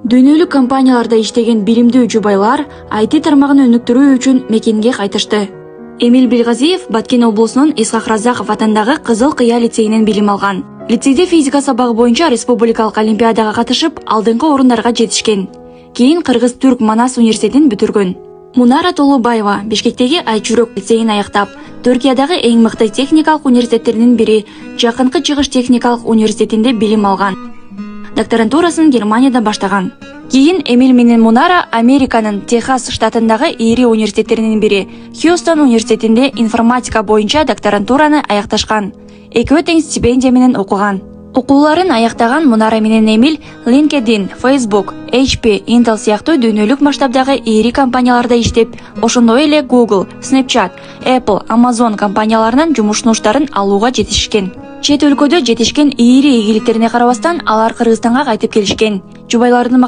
Дүйнөлүк компанияларда иштеген билимдүү жубайлар IT тармагын өнүктүрүү үчүн мекенге кайтышты. Эмил Белгазиев Баткен облусунун Исхак Разаков атындагы Кызыл Кыя лицейинен билим алган. Лицейде физика сабагы боюнча республикалык олимпиадага катышып, алдыңкы орундарга жетишкен. Кийин Кыргыз-Түрк Манас университетин бүтүргөн. Мунара Толубаева Бишкектеги Айчүрөк лицейин аяктап, Түркиядагы эң мыкты техникалык университеттердин бири Жакынкы Чыгыш техникалык университетинде билим алган. Докторантурасын Германияда баштаган. Кийин Эмил менен Мунара Американын Техас штатындагы ири университеттеринин бири Хьюстон университетинде информатика боюнча докторантураны аякташкан. Экөө тең стипендия менен окуган. Окууларын аяктаган Мунара менен Эмил LinkedIn, Facebook, HP, Intel сыяктуу дүйнөлүк масштабдагы ири компанияларда иштеп, ошондой эле Google, Snapchat, Apple, Amazon компанияларынын жумуштуштарын алууга жетишкен. Чет өлкөдө жетишкен ири ийгиликтерине карабастан алар Кыргызстанга кайтып келишкен. Жубайлардын